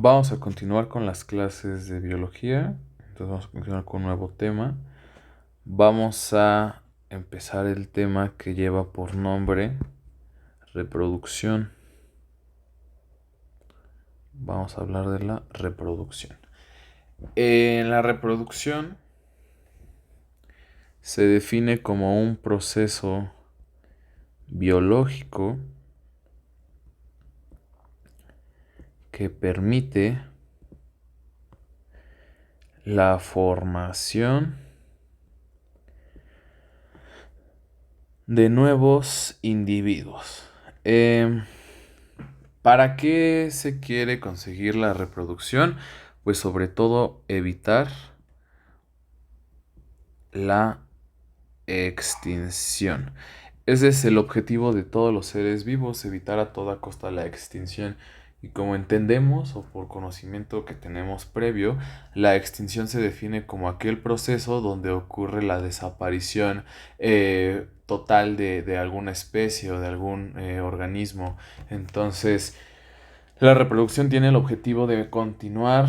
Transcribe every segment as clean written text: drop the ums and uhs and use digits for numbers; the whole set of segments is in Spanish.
Vamos a continuar con las clases de biología. Entonces vamos a continuar con un nuevo tema. Vamos a empezar el tema que lleva por nombre reproducción. Vamos a hablar de la reproducción. En la reproducción se define como un proceso biológico que permite la formación de nuevos individuos. ¿Para qué se quiere conseguir la reproducción? Pues sobre todo evitar la extinción. Ese es el objetivo de todos los seres vivos, evitar a toda costa la extinción. Y como entendemos o por conocimiento que tenemos previo, la extinción se define como aquel proceso donde ocurre la desaparición total de alguna especie o de algún organismo. Entonces, la reproducción tiene el objetivo de continuar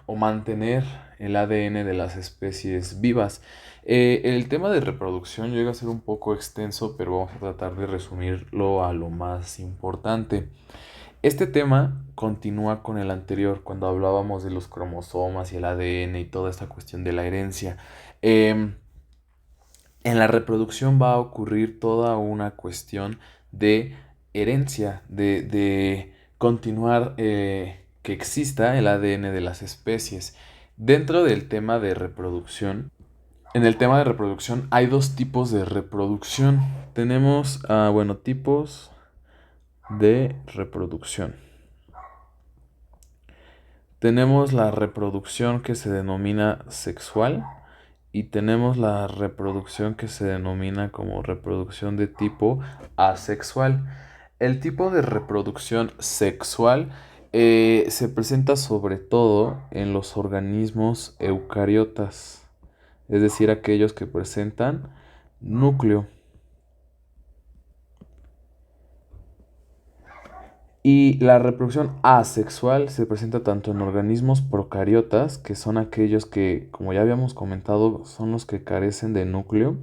o mantener el ADN de las especies vivas. El tema de reproducción llega a ser un poco extenso, pero vamos a tratar de resumirlo a lo más importante. Este tema continúa con el anterior, cuando hablábamos de los cromosomas y el ADN y toda esta cuestión de la herencia. En la reproducción va a ocurrir toda una cuestión de herencia, de continuar que exista el ADN de las especies. Dentro del tema de reproducción, en el tema de reproducción hay dos tipos de reproducción. Tenemos, tipos de reproducción. Tenemos la reproducción que se denomina sexual y tenemos la reproducción que se denomina como reproducción de tipo asexual. El tipo de reproducción sexual se presenta sobre todo en los organismos eucariotas, es decir, aquellos que presentan núcleo. Y la reproducción asexual se presenta tanto en organismos procariotas, que son aquellos que, como ya habíamos comentado, son los que carecen de núcleo,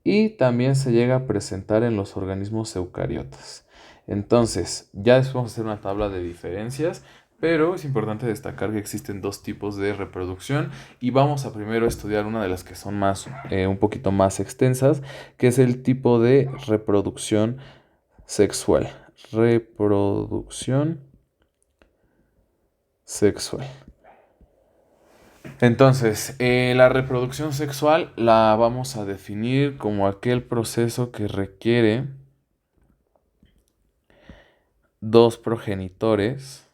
y también se llega a presentar en los organismos eucariotas. Entonces, ya después vamos a hacer una tabla de diferencias, pero es importante destacar que existen dos tipos de reproducción y vamos a primero estudiar una de las que son un poquito más extensas, que es el tipo de reproducción sexual. Reproducción sexual. Entonces, la reproducción sexual la vamos a definir como aquel proceso que requiere dos progenitores,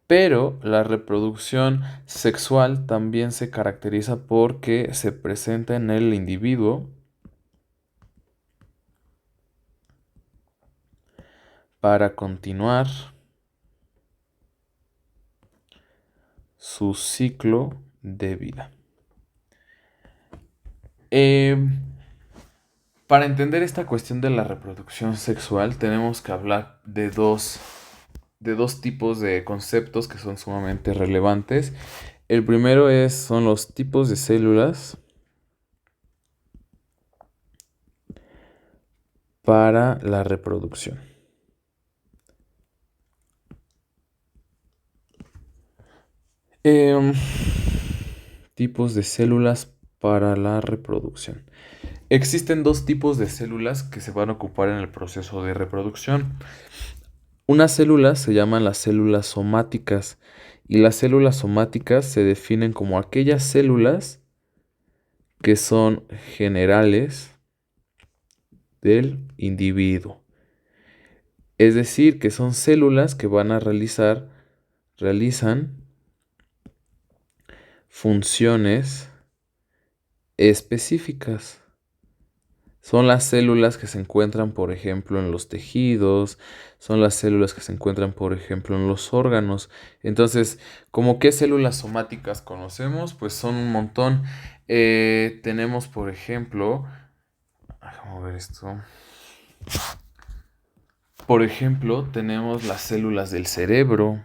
pero la reproducción sexual también se caracteriza porque se presenta en el individuo para continuar su ciclo de vida. Para entender esta cuestión de la reproducción sexual, tenemos que hablar de dos tipos de conceptos que son sumamente relevantes. El primero son los tipos de células para la reproducción. Tipos de células para la reproducción. Existen dos tipos de células que se van a ocupar en el proceso de reproducción. Unas células se llaman las células somáticas y las células somáticas se definen como aquellas células que son generales del individuo. Es decir, que son células que realizan funciones específicas. Son las células que se encuentran, por ejemplo, en los tejidos, son las células que se encuentran, por ejemplo, en los órganos. Entonces, ¿cómo qué células somáticas conocemos? Pues son un montón. Tenemos, por ejemplo, vamos a ver esto. Por ejemplo, tenemos las células del cerebro,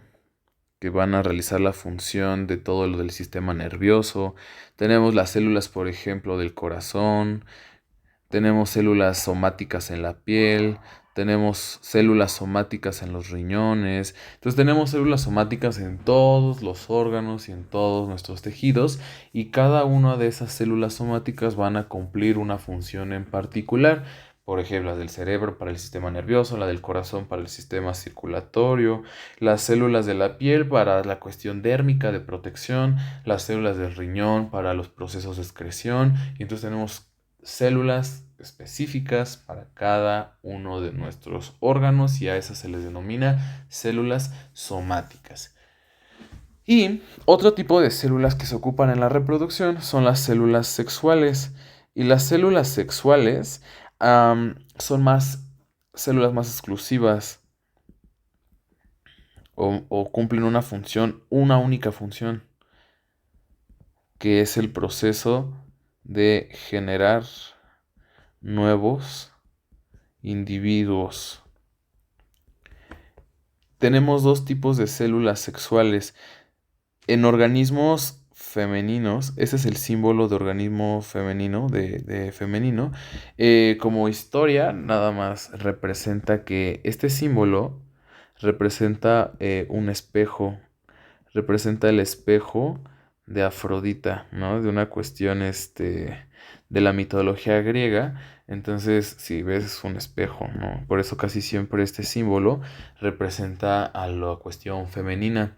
que van a realizar la función de todo lo del sistema nervioso. Tenemos las células, por ejemplo, del corazón. Tenemos células somáticas en la piel, tenemos células somáticas en los riñones. Entonces tenemos células somáticas en todos los órganos y en todos nuestros tejidos, y cada una de esas células somáticas van a cumplir una función en particular. Por ejemplo, la del cerebro para el sistema nervioso, la del corazón para el sistema circulatorio, las células de la piel para la cuestión dérmica de protección, las células del riñón para los procesos de excreción. Y entonces tenemos células específicas para cada uno de nuestros órganos, y a esas se les denomina células somáticas. Y otro tipo de células que se ocupan en la reproducción son las células sexuales. Y las células sexuales son más células más exclusivas, o cumplen una función, una única función, que es el proceso de generar nuevos individuos. Tenemos dos tipos de células sexuales. En organismos femeninos, ese es el símbolo de organismo femenino, de femenino. Como historia, nada más representa que este símbolo representa un espejo, representa el espejo de Afrodita, ¿no? De una cuestión de la mitología griega. Entonces, si ves, es un espejo, ¿no? Por eso casi siempre este símbolo representa a la cuestión femenina.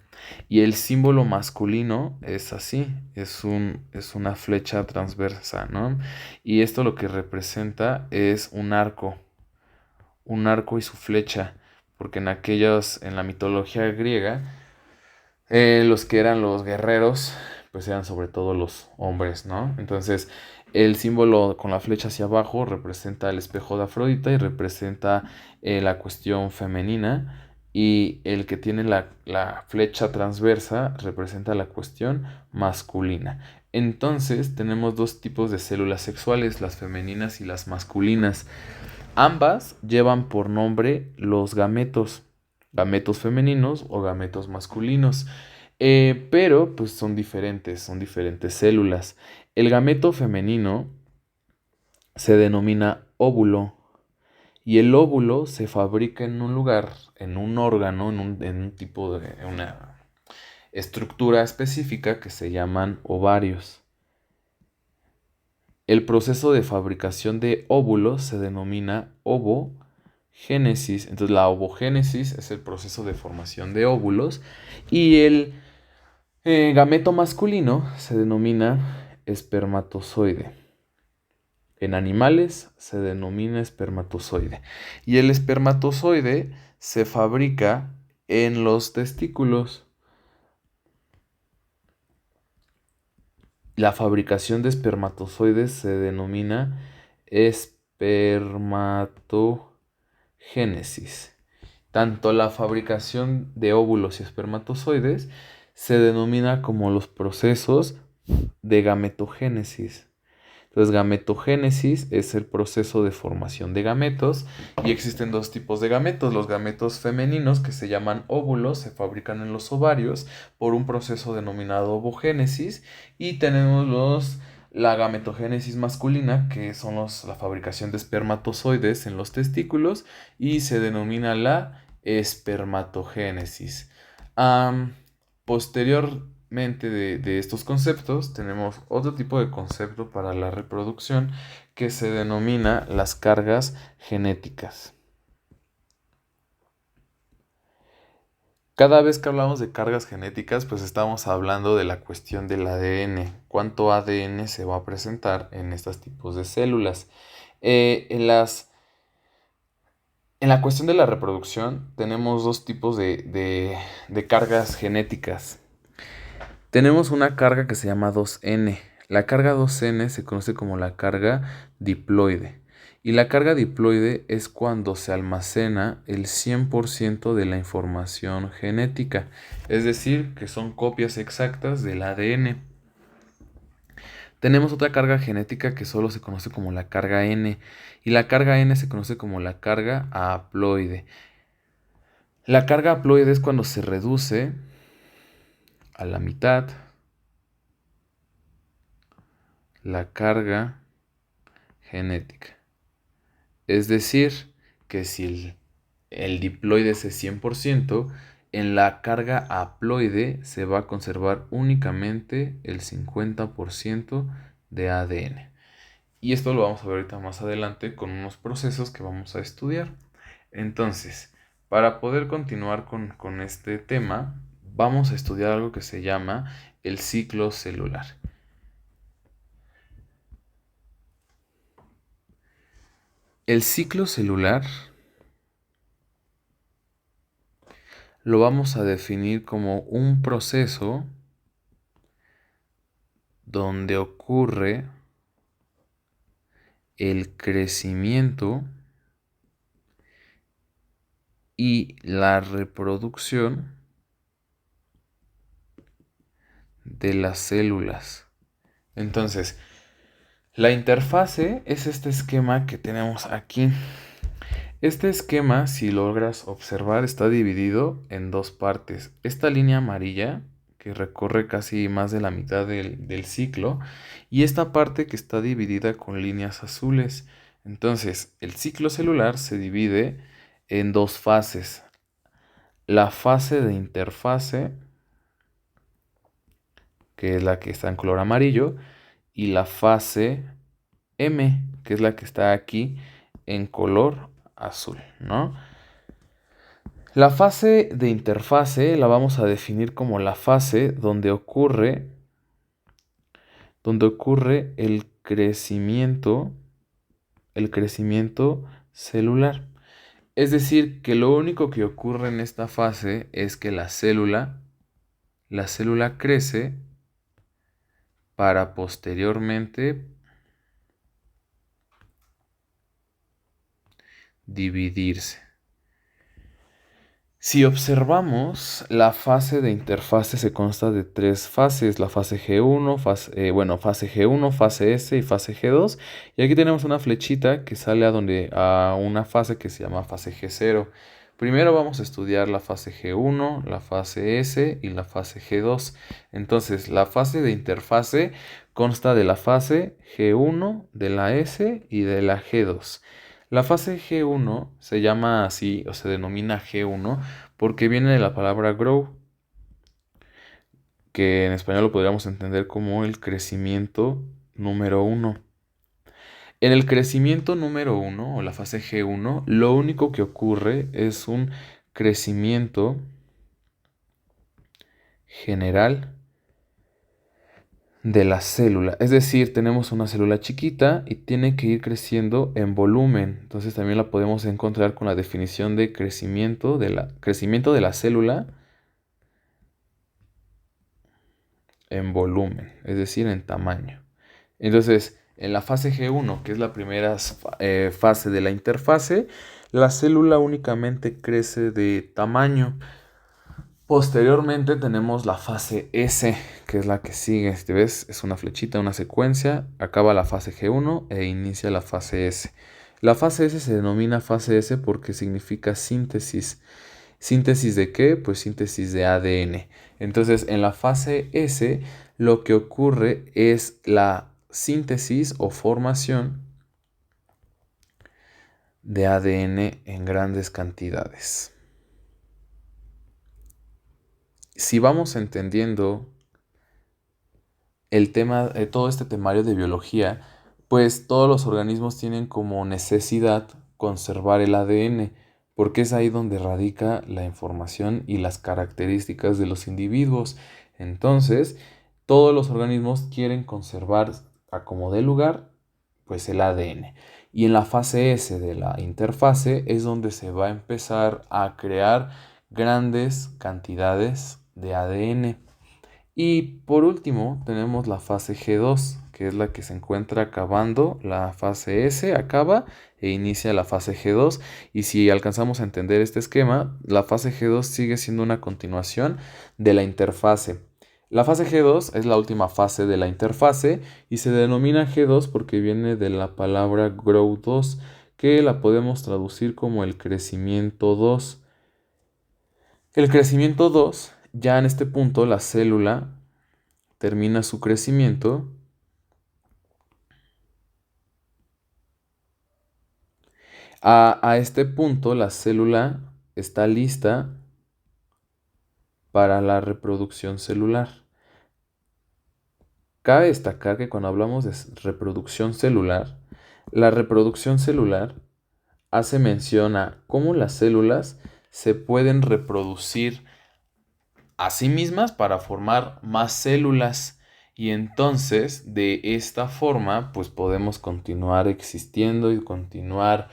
Y el símbolo masculino es así, es una flecha transversa, ¿no? Y esto lo que representa es un arco y su flecha, porque en la mitología griega, los que eran los guerreros, pues eran sobre todo los hombres, ¿no? Entonces, el símbolo con la flecha hacia abajo representa el espejo de Afrodita y representa la cuestión femenina. Y el que tiene la flecha transversa representa la cuestión masculina. Entonces, tenemos dos tipos de células sexuales, las femeninas y las masculinas. Ambas llevan por nombre los gametos, gametos femeninos o gametos masculinos. Pero pues son diferentes células. El gameto femenino se denomina óvulo, y el óvulo se fabrica en un lugar, en un órgano, en un tipo de una estructura específica que se llaman ovarios. El proceso de fabricación de óvulos se denomina ovogénesis. Entonces la ovogénesis es el proceso de formación de óvulos, y el gameto masculino se denomina espermatozoide. En animales se denomina espermatozoide. Y el espermatozoide se fabrica en los testículos. La fabricación de espermatozoides se denomina espermatogénesis. Tanto la fabricación de óvulos y espermatozoides se denomina como los procesos de gametogénesis. Entonces, gametogénesis es el proceso de formación de gametos, y existen dos tipos de gametos. Los gametos femeninos, que se llaman óvulos, se fabrican en los ovarios por un proceso denominado ovogénesis, y tenemos la gametogénesis masculina, que son la fabricación de espermatozoides en los testículos, y se denomina la espermatogénesis. Posteriormente de estos conceptos, tenemos otro tipo de concepto para la reproducción, que se denomina las cargas genéticas. Cada vez que hablamos de cargas genéticas, pues estamos hablando de la cuestión del ADN. ¿Cuánto ADN se va a presentar en estos tipos de células? En la cuestión de la reproducción tenemos dos tipos de cargas genéticas. Tenemos una carga que se llama 2N. La carga 2N se conoce como la carga diploide. Y la carga diploide es cuando se almacena el 100% de la información genética. Es decir, que son copias exactas del ADN. Tenemos otra carga genética que solo se conoce como la carga N. Y la carga N se conoce como la carga haploide. La carga haploide es cuando se reduce a la mitad la carga genética. Es decir, que si el diploide es 100%, en la carga haploide se va a conservar únicamente el 50% de ADN. Y esto lo vamos a ver ahorita más adelante con unos procesos que vamos a estudiar. Entonces, para poder continuar con este tema, vamos a estudiar algo que se llama el ciclo celular. El ciclo celular lo vamos a definir como un proceso donde ocurre el crecimiento y la reproducción de las células. Entonces, la interfase es este esquema que tenemos aquí. Este esquema, si logras observar, está dividido en dos partes. Esta línea amarilla, que recorre casi más de la mitad del ciclo, y esta parte que está dividida con líneas azules. Entonces, el ciclo celular se divide en dos fases. La fase de interfase, que es la que está en color amarillo, y la fase M, que es la que está aquí en color azul, ¿no? La fase de interfase la vamos a definir como la fase donde ocurre el crecimiento celular. Es decir, que lo único que ocurre en esta fase es que la célula crece para posteriormente dividirse. Si observamos, la fase de interfase se consta de tres fases, la fase G1, fase G1, fase S y fase G2. Y aquí tenemos una flechita que sale a una fase que se llama fase G0. Primero vamos a estudiar la fase G1, la fase S y la fase G2. Entonces, la fase de interfase consta de la fase G1, de la S y de la G2. La fase G1 se llama así o se denomina G1 porque viene de la palabra grow, que en español lo podríamos entender como el crecimiento número 1. En el crecimiento número 1 o la fase G1, lo único que ocurre es un crecimiento general de la célula. Es decir, tenemos una célula chiquita y tiene que ir creciendo en volumen. Entonces también la podemos encontrar con la definición de crecimiento de la célula en volumen, es decir, en tamaño. Entonces, en la fase G1, que es la primera fase de la interfase, la célula únicamente crece de tamaño. Posteriormente tenemos la fase S, que es la que sigue. ¿Te ves? Es una flechita, una secuencia. Acaba la fase G1 e inicia la fase S. La fase S se denomina fase S porque significa síntesis. ¿Síntesis de qué? Pues síntesis de ADN. Entonces, en la fase S, lo que ocurre es la síntesis o formación de ADN en grandes cantidades. Si vamos entendiendo el tema, todo este temario de biología, pues todos los organismos tienen como necesidad conservar el ADN, porque es ahí donde radica la información y las características de los individuos. Entonces, todos los organismos quieren conservar a como dé lugar, pues el ADN. Y en la fase S de la interfase es donde se va a empezar a crear grandes cantidades de ADN. Y por último tenemos la fase G2, que es la que se encuentra acabando. La fase S acaba e inicia la fase G2. Y si alcanzamos a entender este esquema, la fase G2 sigue siendo una continuación de la interfase. La fase G2 es la última fase de la interfase y se denomina G2 porque viene de la palabra grow 2, que la podemos traducir como el crecimiento 2. El crecimiento 2 ya en este punto la célula termina su crecimiento a este punto la célula está lista para la reproducción celular. Cabe destacar que cuando hablamos de reproducción celular, la reproducción celular hace mención a cómo las células se pueden reproducir a sí mismas para formar más células y entonces de esta forma pues podemos continuar existiendo y continuar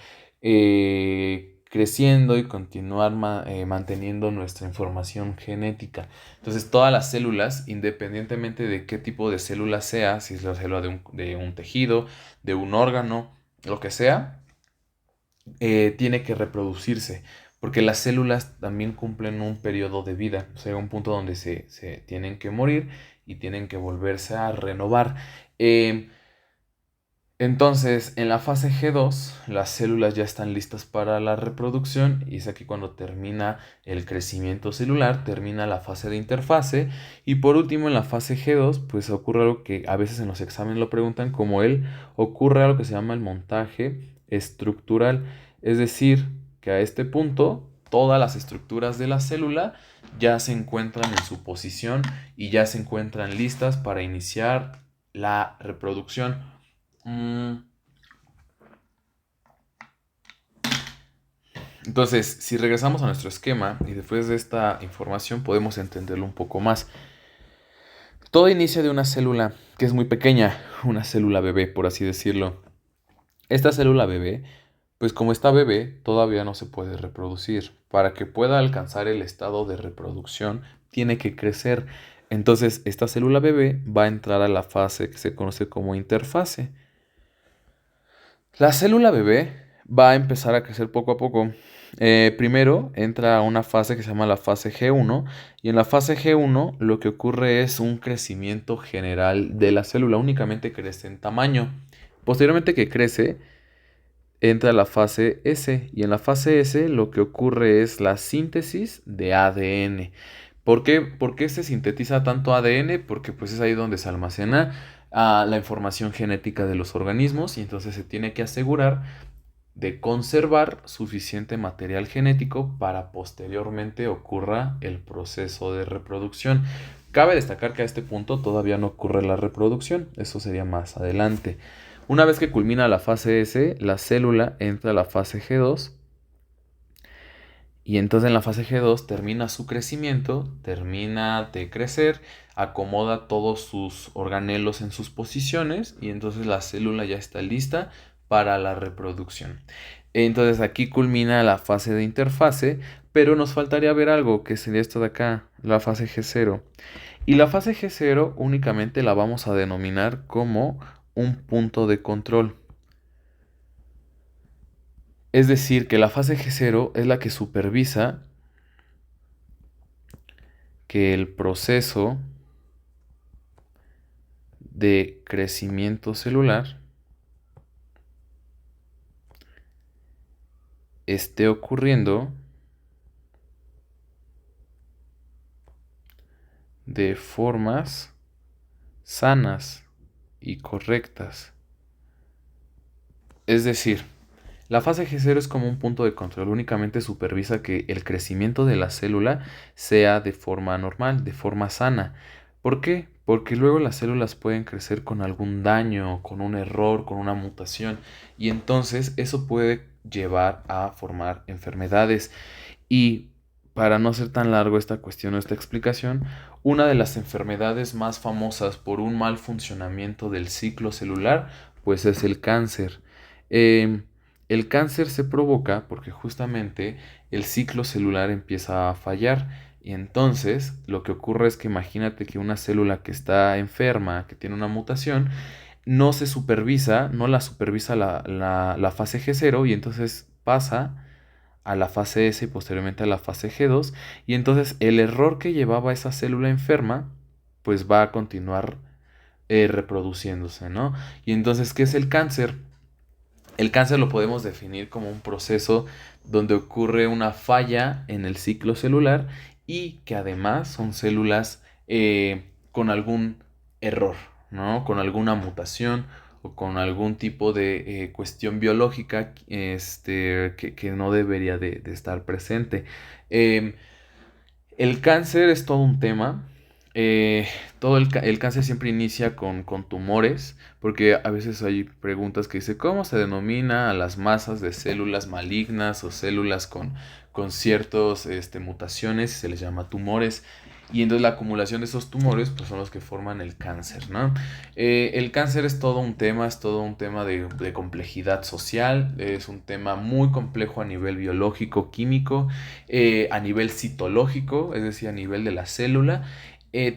creciendo y continuar manteniendo nuestra información genética. Entonces todas las células, independientemente de qué tipo de célula sea, si es la célula de un tejido, de un órgano, lo que sea, tiene que reproducirse, porque las células también cumplen un periodo de vida, o sea, un punto donde se tienen que morir y tienen que volverse a renovar. Eh, entonces, en la fase G2, las células ya están listas para la reproducción y es aquí cuando termina el crecimiento celular, termina la fase de interfase y por último en la fase G2, pues ocurre algo que a veces en los exámenes lo preguntan como ocurre algo que se llama el montaje estructural, es decir, que a este punto todas las estructuras de la célula ya se encuentran en su posición y ya se encuentran listas para iniciar la reproducción. Mm, Entonces, si regresamos a nuestro esquema y después de esta información podemos entenderlo un poco más. Todo inicia de una célula que es muy pequeña, una célula bebé, por así decirlo. Esta célula bebé, pues como está bebé, todavía no se puede reproducir. Para que pueda alcanzar el estado de reproducción, tiene que crecer. Entonces, esta célula bebé va a entrar a la fase que se conoce como interfase. La célula bebé va a empezar a crecer poco a poco. Primero entra a una fase que se llama la fase G1 y en la fase G1 lo que ocurre es un crecimiento general de la célula, únicamente crece en tamaño. Posteriormente que crece, entra a la fase S y en la fase S lo que ocurre es la síntesis de ADN. ¿Por qué se sintetiza tanto ADN? Porque pues es ahí donde se almacena la información genética de los organismos y entonces se tiene que asegurar de conservar suficiente material genético para posteriormente ocurra el proceso de reproducción. Cabe destacar que a este punto todavía no ocurre la reproducción, eso sería más adelante. Una vez que culmina la fase S, la célula entra a la fase G2 y entonces en la fase G2 termina su crecimiento, termina de crecer, acomoda todos sus organelos en sus posiciones y entonces la célula ya está lista para la reproducción. Entonces aquí culmina la fase de interfase, pero nos faltaría ver algo que sería esto de acá, la fase G0. Y la fase G0 únicamente la vamos a denominar como un punto de control. Es decir, que la fase G0 es la que supervisa que el proceso de crecimiento celular esté ocurriendo de formas sanas y correctas. Es decir, la fase G0 es como un punto de control, únicamente supervisa que el crecimiento de la célula sea de forma normal, de forma sana. ¿Por qué? Porque luego las células pueden crecer con algún daño, con un error, con una mutación, y entonces eso puede llevar a formar enfermedades. Y para no ser tan largo esta cuestión o esta explicación, una de las enfermedades más famosas por un mal funcionamiento del ciclo celular, pues es el cáncer. Em, el cáncer se provoca porque justamente el ciclo celular empieza a fallar y entonces lo que ocurre es que imagínate que una célula que está enferma, que tiene una mutación, no se supervisa, no la supervisa la fase G0 y entonces pasa a la fase S y posteriormente a la fase G2 y entonces el error que llevaba esa célula enferma pues va a continuar reproduciéndose, ¿no? Y entonces, ¿qué es el cáncer? El cáncer lo podemos definir como un proceso donde ocurre una falla en el ciclo celular y que además son células con algún error, ¿no? Con alguna mutación o con algún tipo de cuestión biológica que no debería de estar presente. Em, el cáncer es todo un tema. Todo el cáncer siempre inicia con tumores, porque a veces hay preguntas que dicen, ¿cómo se denomina a las masas de células malignas o células con ciertas mutaciones? Se les llama tumores. Y entonces la acumulación de esos tumores pues, son los que forman el cáncer, ¿no? El cáncer es todo un tema de complejidad social, es un tema muy complejo a nivel biológico, químico, a nivel citológico, es decir, a nivel de la célula.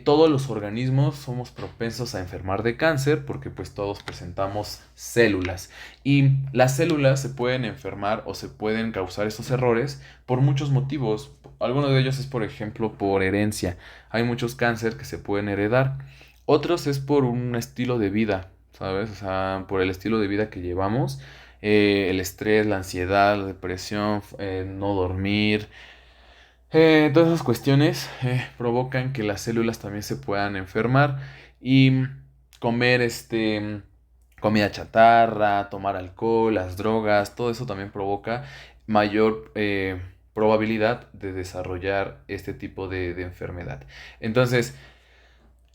Todos los organismos somos propensos a enfermar de cáncer porque pues todos presentamos células y las células se pueden enfermar o se pueden causar estos errores por muchos motivos. Algunos de ellos es por ejemplo por herencia. Hay muchos cáncer que se pueden heredar. Otros es por un estilo de vida, ¿sabes? O sea, por el estilo de vida que llevamos. El estrés, la ansiedad, la depresión, no dormir, todas esas cuestiones provocan que las células también se puedan enfermar y comer comida chatarra, tomar alcohol, las drogas, todo eso también provoca mayor probabilidad de desarrollar este tipo de enfermedad. Entonces,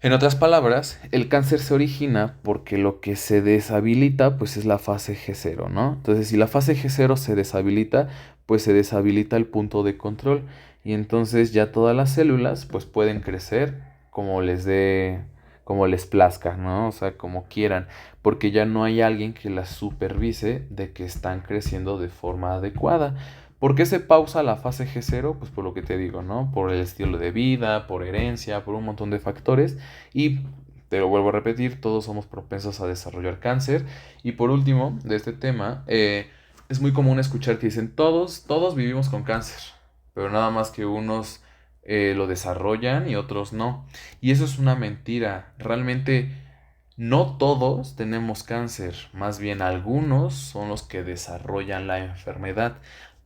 en otras palabras, el cáncer se origina porque lo que se deshabilita pues es la fase G0, ¿no? Entonces, si la fase G0 se deshabilita, pues se deshabilita el punto de control y entonces ya todas las células pues pueden crecer como les dé, como les plazca, ¿no? O sea, como quieran, porque ya no hay alguien que las supervise de que están creciendo de forma adecuada. ¿Por qué se pausa la fase G0? Pues por lo que te digo, ¿no? Por el estilo de vida, por herencia, por un montón de factores. Y te lo vuelvo a repetir, todos somos propensos a desarrollar cáncer. Y por último, de este tema, es muy común escuchar que dicen, todos vivimos con cáncer, pero nada más que unos lo desarrollan y otros no. Y eso es una mentira. Realmente no todos tenemos cáncer, más bien algunos son los que desarrollan la enfermedad,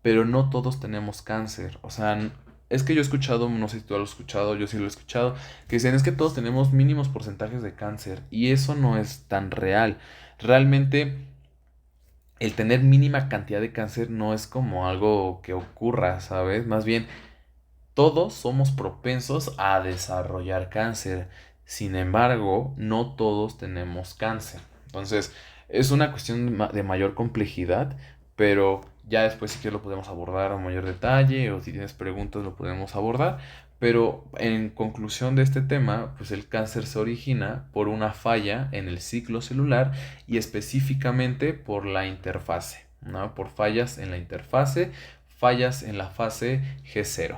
pero no todos tenemos cáncer. O sea, es que yo he escuchado, no sé si tú lo has escuchado, yo sí lo he escuchado, que dicen es que todos tenemos mínimos porcentajes de cáncer y eso no es tan real. Realmente el tener mínima cantidad de cáncer no es como algo que ocurra, ¿sabes? Más bien todos somos propensos a desarrollar cáncer. Sin embargo, no todos tenemos cáncer. Entonces, es una cuestión de mayor complejidad, pero ya después si quieres lo podemos abordar a mayor detalle o si tienes preguntas lo podemos abordar. Pero en conclusión de este tema, pues el cáncer se origina por una falla en el ciclo celular y específicamente por la interfase, ¿no? Por fallas en la interfase, fallas en la fase G0.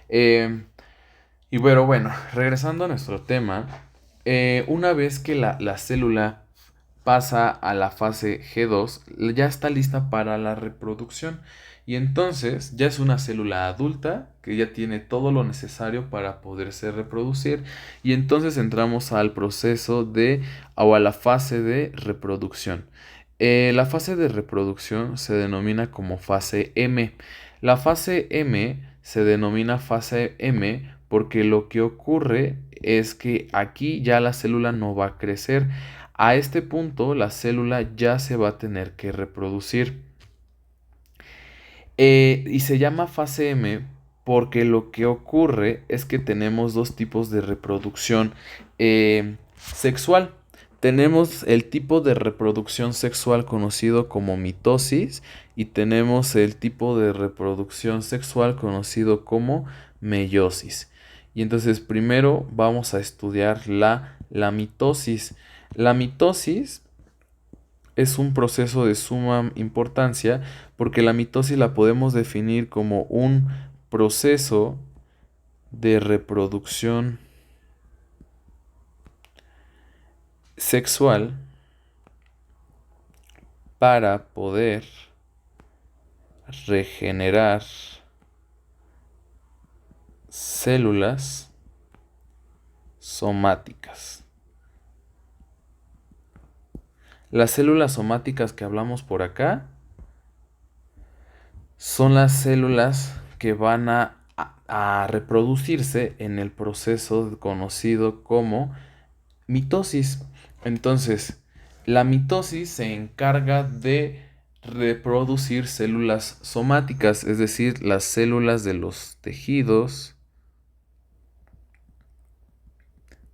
Eh, y bueno, regresando a nuestro tema, una vez que la célula pasa a la fase G2, ya está lista para la reproducción. Y entonces ya es una célula adulta que ya tiene todo lo necesario para poderse reproducir. Y entonces entramos al proceso o a la fase de reproducción. La fase de reproducción se denomina como fase M. La fase M se denomina fase M porque lo que ocurre es que aquí ya la célula no va a crecer. A este punto la célula ya se va a tener que reproducir. Y se llama fase M porque lo que ocurre es que tenemos dos tipos de reproducción sexual. Tenemos el tipo de reproducción sexual conocido como mitosis y tenemos el tipo de reproducción sexual conocido como meiosis. Y entonces primero vamos a estudiar la mitosis. La mitosis es un proceso de suma importancia porque la mitosis la podemos definir como un proceso de reproducción sexual para poder regenerar células somáticas. Las células somáticas que hablamos por acá son las células que van a a reproducirse en el proceso conocido como mitosis. Entonces, la mitosis se encarga de reproducir células somáticas, es decir, las células de los tejidos,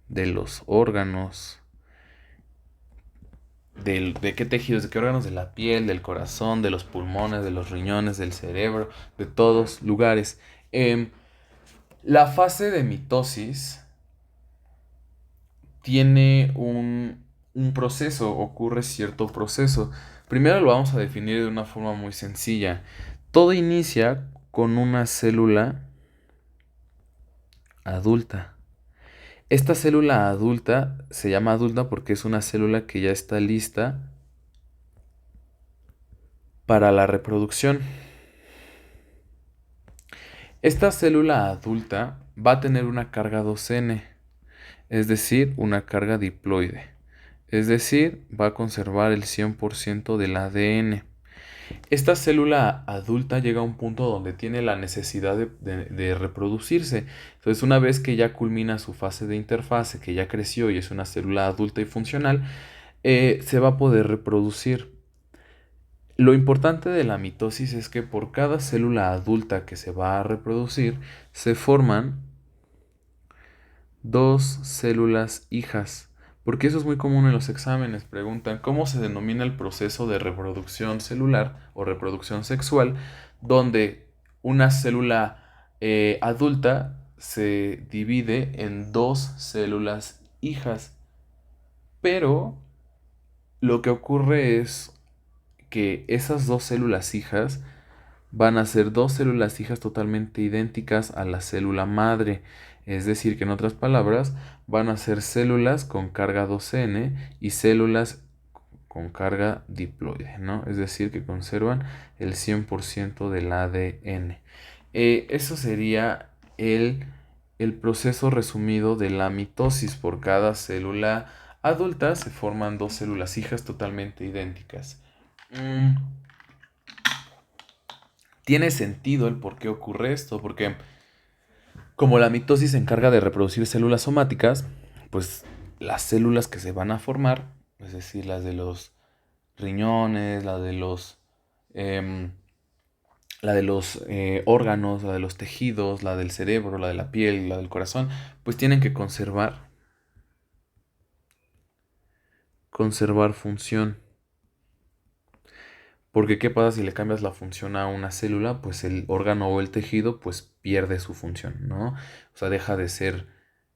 de los órganos, de qué tejidos, de qué órganos, de la piel, del corazón, de los pulmones, de los riñones, del cerebro, de todos lugares. La fase de mitosis tiene un proceso, ocurre cierto proceso. Primero lo vamos a definir de una forma muy sencilla. Todo inicia con una célula adulta. Esta célula adulta se llama adulta porque es una célula que ya está lista para la reproducción. Esta célula adulta va a tener una carga 2N, es decir, una carga diploide. Es decir, va a conservar el 100% del ADN. Esta célula adulta llega a un punto donde tiene la necesidad de reproducirse. Entonces, una vez que ya culmina su fase de interfase, que ya creció y es una célula adulta y funcional, se va a poder reproducir. Lo importante de la mitosis es que por cada célula adulta que se va a reproducir, se forman dos células hijas. Porque eso es muy común en los exámenes. Preguntan cómo se denomina el proceso de reproducción celular o reproducción sexual, donde una célula adulta se divide en dos células hijas. Pero lo que ocurre es que esas dos células hijas van a ser dos células hijas totalmente idénticas a la célula madre. Es decir, que en otras palabras, van a ser células con carga 2N y células con carga diploide, ¿no? Es decir, que conservan el 100% del ADN. Eso sería el proceso resumido de la mitosis. Por cada célula adulta se forman dos células hijas totalmente idénticas. Tiene sentido el por qué ocurre esto, porque como la mitosis se encarga de reproducir células somáticas, pues las células que se van a formar, es decir, las de los riñones, em, la de los órganos, la de los tejidos, la del cerebro, la de la piel, la del corazón, pues tienen que conservar función. Porque ¿qué pasa si le cambias la función a una célula? Pues el órgano o el tejido pues pierde su función, ¿no? O sea, deja de ser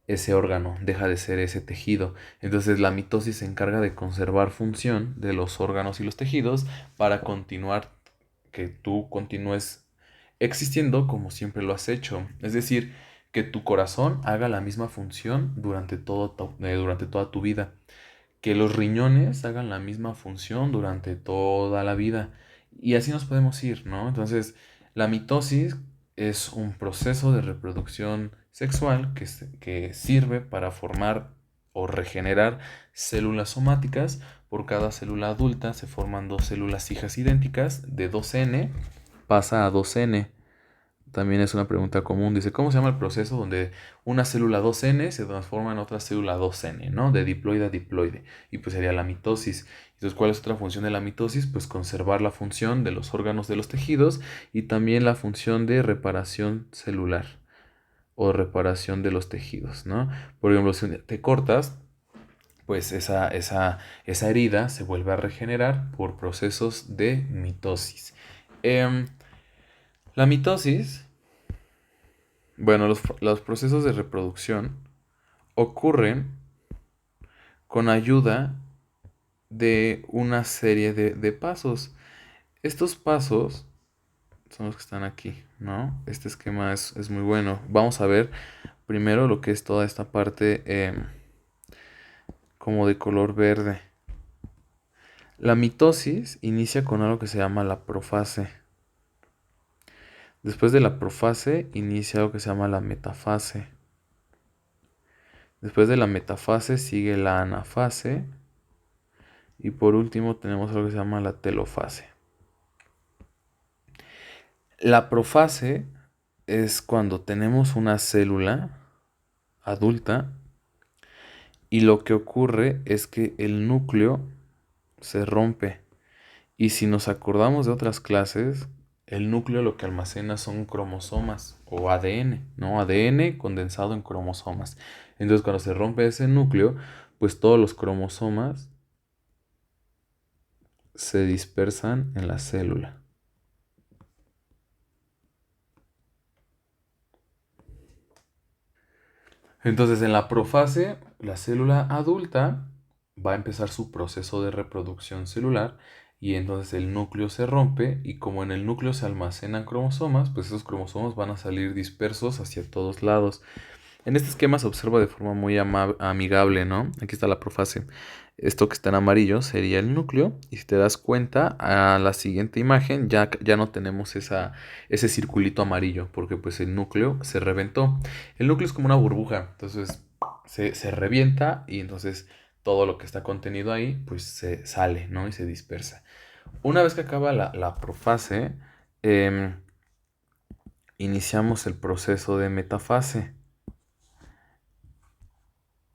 ese órgano, deja de ser ese tejido. Entonces la mitosis se encarga de conservar función de los órganos y los tejidos para continuar, que tú continúes existiendo como siempre lo has hecho. Es decir, que tu corazón haga la misma función durante toda tu vida, que los riñones hagan la misma función durante toda la vida. Y así nos podemos ir, ¿no? Entonces, la mitosis es un proceso de reproducción sexual que sirve para formar o regenerar células somáticas. Por cada célula adulta se forman dos células hijas idénticas. De 2N pasa a 2N. También es una pregunta común. Dice, ¿cómo se llama el proceso donde una célula 2N se transforma en otra célula 2N, ¿no? De diploide a diploide. Y pues sería la mitosis. Entonces, ¿cuál es otra función de la mitosis? Pues conservar la función de los órganos de los tejidos y también la función de reparación celular o reparación de los tejidos, ¿no? Por ejemplo, si te cortas, pues esa herida se vuelve a regenerar por procesos de mitosis. Em, la mitosis, bueno, los procesos de reproducción ocurren con ayuda de una serie de pasos. Estos pasos son los que están aquí, ¿no? Este esquema es muy bueno. Vamos a ver primero lo que es toda esta parte como de color verde. La mitosis inicia con algo que se llama la profase. Después de la profase inicia algo que se llama la metafase. Después de la metafase sigue la anafase. Y por último tenemos algo que se llama la telofase. La profase es cuando tenemos una célula adulta y lo que ocurre es que el núcleo se rompe. Y si nos acordamos de otras clases, el núcleo lo que almacena son cromosomas o ADN, ¿no? ADN condensado en cromosomas. Entonces, cuando se rompe ese núcleo, pues todos los cromosomas se dispersan en la célula. Entonces, en la profase, la célula adulta va a empezar su proceso de reproducción celular y entonces el núcleo se rompe y como en el núcleo se almacenan cromosomas, pues esos cromosomas van a salir dispersos hacia todos lados. En este esquema se observa de forma muy amigable, ¿no? Aquí está la profase. Esto que está en amarillo sería el núcleo. Y si te das cuenta, a la siguiente imagen ya no tenemos ese circulito amarillo, porque pues el núcleo se reventó. El núcleo es como una burbuja, entonces se revienta y entonces todo lo que está contenido ahí pues se sale, ¿no? Y se dispersa. Una vez que acaba la profase, em, iniciamos el proceso de metafase.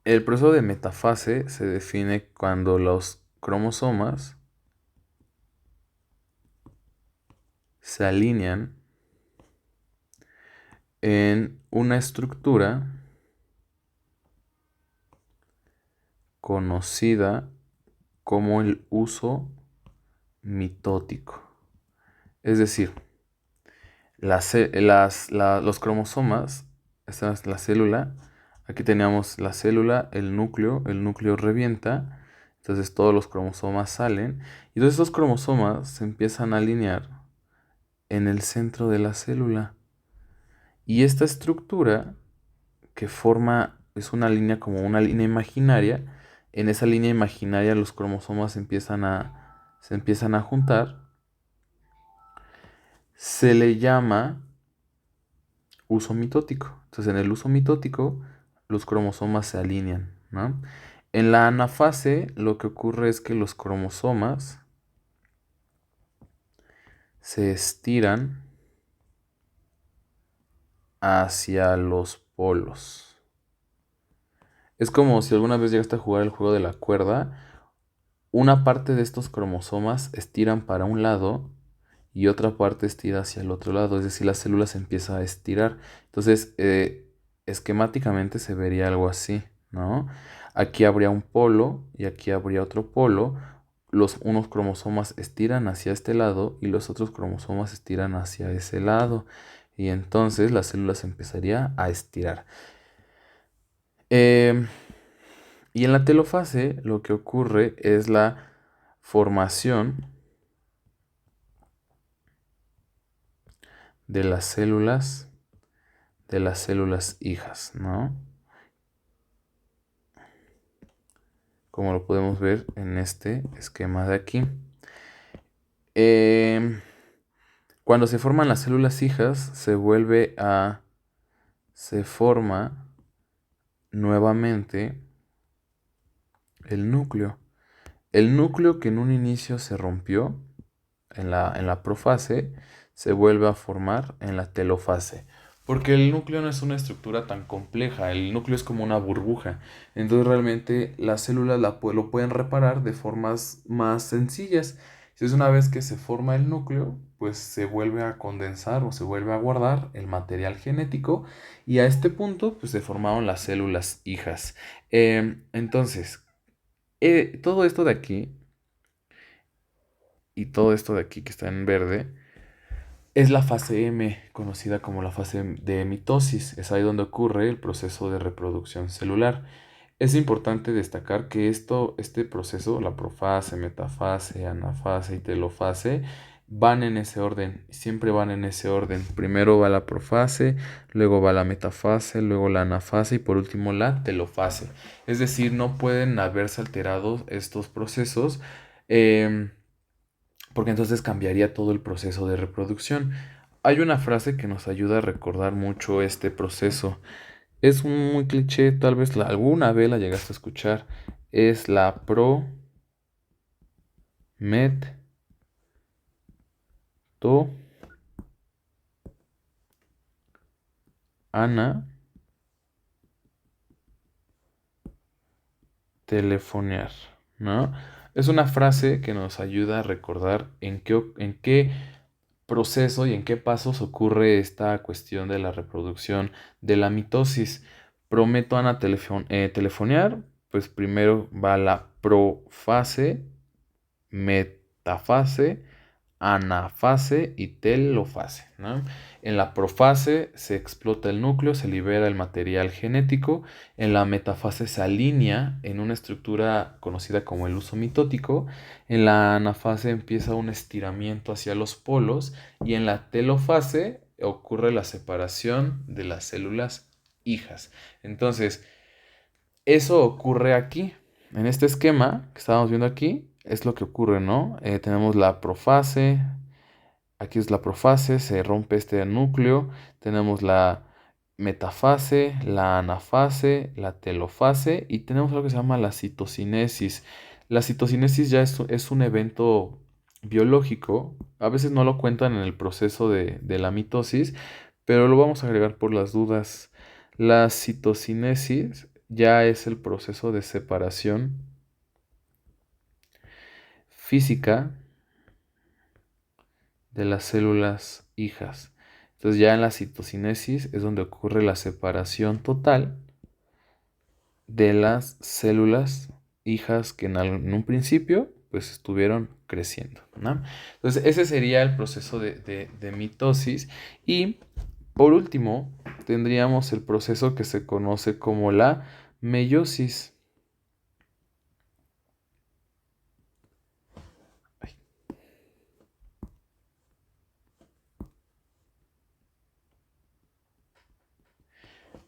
El proceso de metafase se define cuando los cromosomas se alinean en una estructura conocida como el uso mitótico. Es decir, los cromosomas, esta es la célula, aquí teníamos la célula, el núcleo revienta, entonces todos los cromosomas salen, y entonces estos cromosomas se empiezan a alinear en el centro de la célula. Y esta estructura que forma, es una línea como una línea imaginaria, en esa línea imaginaria los cromosomas se empiezan a juntar, se le llama uso mitótico. Entonces en el uso mitótico los cromosomas se alinean, ¿no? En la anafase lo que ocurre es que los cromosomas se estiran hacia los polos. Es como si alguna vez llegaste a jugar el juego de la cuerda. Una parte de estos cromosomas estiran para un lado y otra parte estira hacia el otro lado, es decir, la célula se empieza a estirar. Entonces, esquemáticamente se vería algo así, ¿no? Aquí habría un polo y aquí habría otro polo. Unos cromosomas estiran hacia este lado y los otros cromosomas estiran hacia ese lado. Y entonces la célula se empezaría a estirar. Em, y en la telofase lo que ocurre es la formación de de las células hijas, ¿no? Como lo podemos ver en este esquema de aquí. Em, Cuando se forman las células hijas, se forma nuevamente el núcleo. El núcleo que en un inicio se rompió en la profase, se vuelve a formar en la telofase. Porque el núcleo no es una estructura tan compleja, el núcleo es como una burbuja. Entonces realmente las células lo pueden reparar de formas más sencillas. Entonces una vez que se forma el núcleo, pues se vuelve a condensar o se vuelve a guardar el material genético y a este punto pues se formaron las células hijas. Entonces, todo esto de aquí y todo esto de aquí que está en verde es la fase M, conocida como la fase de mitosis. Es ahí donde ocurre el proceso de reproducción celular. Es importante destacar que este proceso, la profase, metafase, anafase y telofase, van en ese orden, siempre van en ese orden. Primero va la profase, luego va la metafase, luego la anafase y por último la telofase. Es decir, no pueden haberse alterado estos procesos. em, Porque entonces cambiaría todo el proceso de reproducción. Hay una frase que nos ayuda a recordar mucho este proceso. Es un muy cliché, tal vez alguna vez la llegaste a escuchar. Es la Ana, telefonear, ¿no? Es una frase que nos ayuda a recordar en qué proceso y en qué pasos ocurre esta cuestión de la reproducción de la mitosis. Prometo, Ana, telefonear, pues primero va la profase, metafase, anafase y telofase, ¿no? En la profase se explota el núcleo, se libera el material genético. En la metafase se alinea en una estructura conocida como el uso mitótico. En la anafase empieza un estiramiento hacia los polos y en la telofase ocurre la separación de las células hijas. Entonces, eso ocurre aquí. En este esquema que estábamos viendo aquí, es lo que ocurre, ¿no? Tenemos la profase, aquí es la profase, se rompe este núcleo, tenemos la metafase, la anafase, la telofase y tenemos algo que se llama la citocinesis. La citocinesis ya es un evento biológico, a veces no lo cuentan en el proceso de la mitosis, pero lo vamos a agregar por las dudas. La citocinesis ya es el proceso de separación física de las células hijas. Entonces ya en la citocinesis es donde ocurre la separación total de las células hijas que en un principio pues estuvieron creciendo, ¿no? Entonces ese sería el proceso de mitosis y por último tendríamos el proceso que se conoce como la meiosis.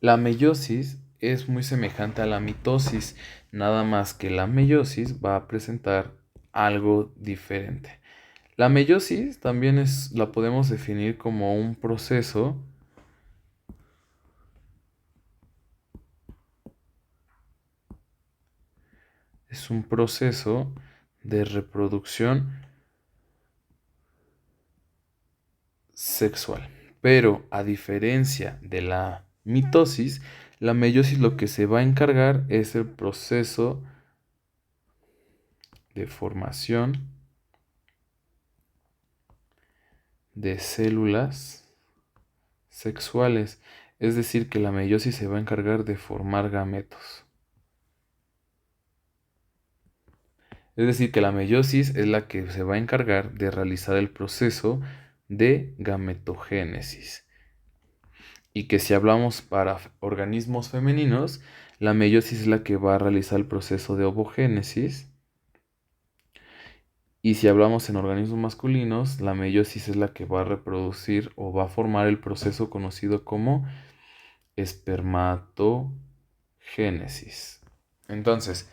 La meiosis es muy semejante a la mitosis, nada más que la meiosis va a presentar algo diferente. La meiosis también la podemos definir como un proceso es un proceso de reproducción sexual. Pero a diferencia de la mitosis, la meiosis lo que se va a encargar es el proceso de formación de células sexuales. Es decir, que la meiosis se va a encargar de formar gametos. Es decir, que la meiosis es la que se va a encargar de realizar el proceso de gametogénesis. Y que si hablamos para organismos femeninos, la meiosis es la que va a realizar el proceso de ovogénesis. Y si hablamos en organismos masculinos, la meiosis es la que va a reproducir o va a formar el proceso conocido como espermatogénesis. Entonces,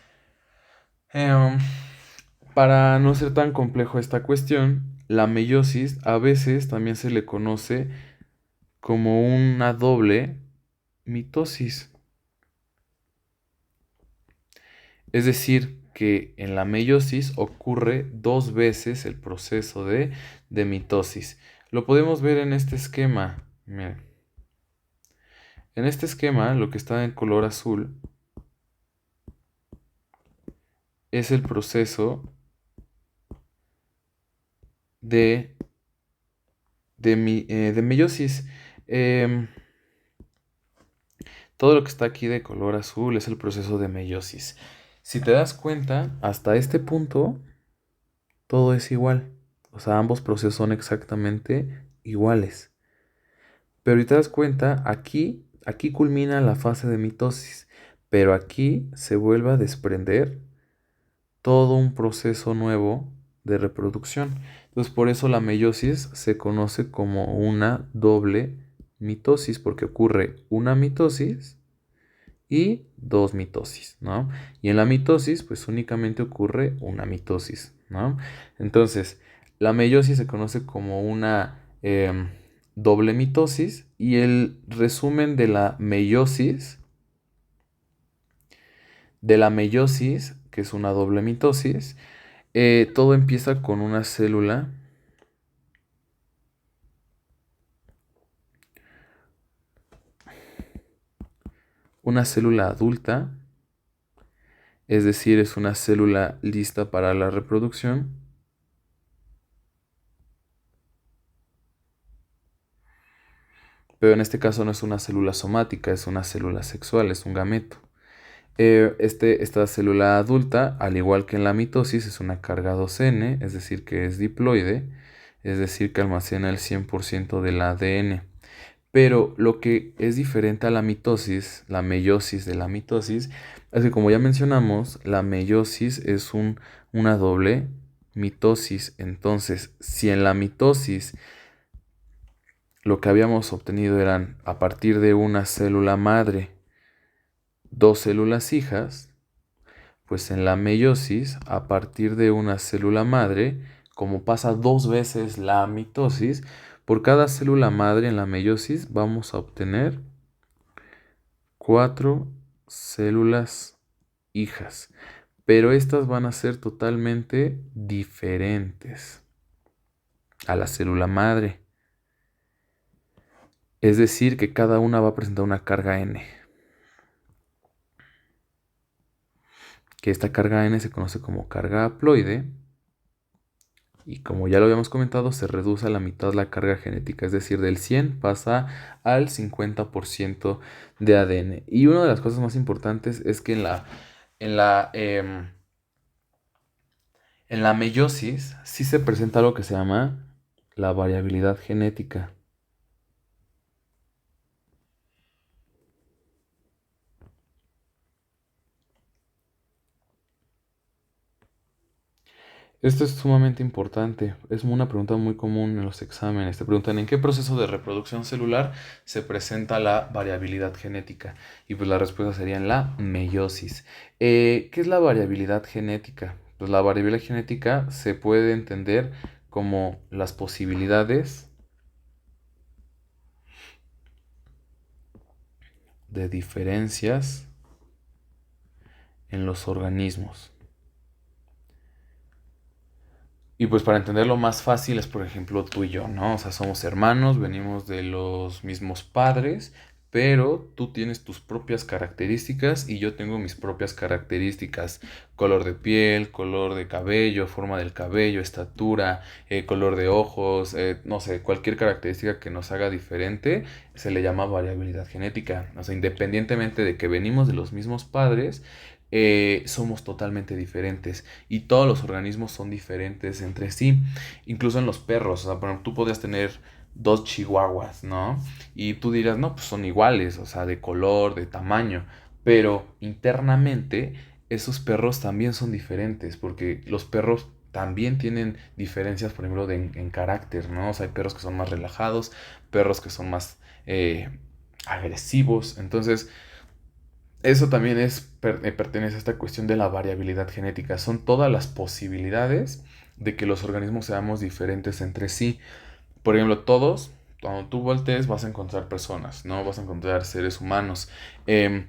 em, para no ser tan complejo esta cuestión, la meiosis a veces también se le conoce como una doble mitosis. Es decir, que en la meiosis ocurre dos veces el proceso de mitosis. Lo podemos ver en este esquema. Miren. En este esquema, lo que está en color azul es el proceso de, de meiosis. Em, Todo lo que está aquí de color azul es el proceso de meiosis. Si te das cuenta, hasta este punto todo es igual. O sea, ambos procesos son exactamente iguales. Pero si te das cuenta, aquí culmina la fase de mitosis. Pero aquí se vuelve a desprender todo un proceso nuevo de reproducción. Entonces, por eso la meiosis se conoce como una doble mitosis, porque ocurre una mitosis y dos mitosis, ¿no? Y en la mitosis, pues únicamente ocurre una mitosis, ¿no? Entonces, la meiosis se conoce como una doble mitosis y el resumen de la meiosis, que es una doble mitosis, todo empieza con una célula una célula adulta, es decir, es una célula lista para la reproducción. Pero en este caso no es una célula somática, es una célula sexual, es un gameto. Esta célula adulta, al igual que en la mitosis, es una carga 2N, es decir, que es diploide, es decir, que almacena el 100% del ADN. Pero lo que es diferente a la mitosis, la meiosis de la mitosis, es que como ya mencionamos, la meiosis es una doble mitosis. Entonces, si en la mitosis lo que habíamos obtenido eran a partir de una célula madre, dos células hijas, pues en la meiosis, a partir de una célula madre, como pasa dos veces la mitosis, por cada célula madre en la meiosis vamos a obtener cuatro células hijas. Pero estas van a ser totalmente diferentes a la célula madre. Es decir, que cada una va a presentar una carga N. Que esta carga N se conoce como carga haploide. Y como ya lo habíamos comentado, se reduce a la mitad la carga genética, es decir, del 100 pasa al 50% de ADN. Y una de las cosas más importantes es que en la, em, en la meiosis sí se presenta lo que se llama la variabilidad genética. Esto es sumamente importante, es una pregunta muy común en los exámenes. Te preguntan en qué proceso de reproducción celular se presenta la variabilidad genética. Y pues la respuesta sería en la meiosis. ¿Qué es la variabilidad genética? Pues la variabilidad genética se puede entender como las posibilidades de diferencias en los organismos. Y pues para entenderlo más fácil es, por ejemplo, tú y yo, ¿no? O sea, somos hermanos, venimos de los mismos padres, pero tú tienes tus propias características y yo tengo mis propias características. Color de piel, color de cabello, forma del cabello, estatura, color de ojos, no sé, cualquier característica que nos haga diferente se le llama variabilidad genética. O sea, independientemente de que venimos de los mismos padres, somos totalmente diferentes y todos los organismos son diferentes entre sí, incluso en los perros. O sea, por ejemplo, tú podrías tener dos chihuahuas, ¿no? Y tú dirás, no, pues son iguales, o sea, de color, de tamaño, pero internamente esos perros también son diferentes, porque los perros también tienen diferencias, por ejemplo, en carácter, ¿no? O sea, hay perros que son más relajados, perros que son más agresivos, entonces eso también pertenece a esta cuestión de la variabilidad genética. Son todas las posibilidades de que los organismos seamos diferentes entre sí. Por ejemplo, todos, cuando tú voltees, vas a encontrar personas, ¿no? Vas a encontrar seres humanos. Em,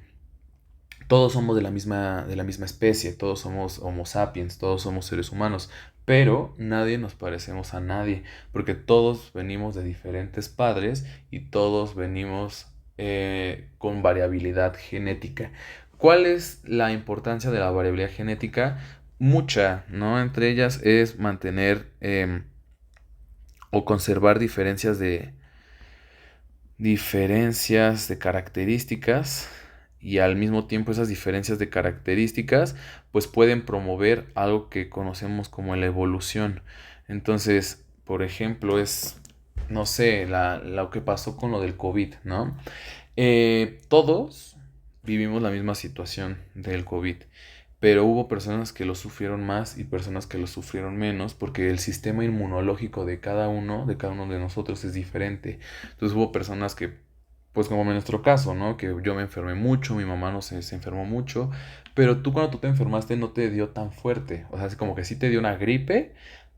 todos somos de la misma especie, todos somos Homo sapiens, todos somos seres humanos, pero nadie nos parecemos a nadie, porque todos venimos de diferentes padres y todos venimos con variabilidad genética. ¿Cuál es la importancia de la variabilidad genética? Mucha, ¿no? Entre ellas es mantener o conservar diferencias de características y al mismo tiempo esas diferencias de características pues pueden promover algo que conocemos como la evolución. Entonces, por ejemplo, no sé, lo que pasó con lo del COVID, ¿no? Todos vivimos la misma situación del COVID, pero hubo personas que lo sufrieron más y personas que lo sufrieron menos porque el sistema inmunológico de cada uno de nosotros es diferente. Entonces hubo personas que, pues como en nuestro caso, ¿no? Que yo me enfermé mucho, mi mamá no se enfermó mucho, pero tú cuando tú te enfermaste no te dio tan fuerte. O sea, es como que sí te dio una gripe,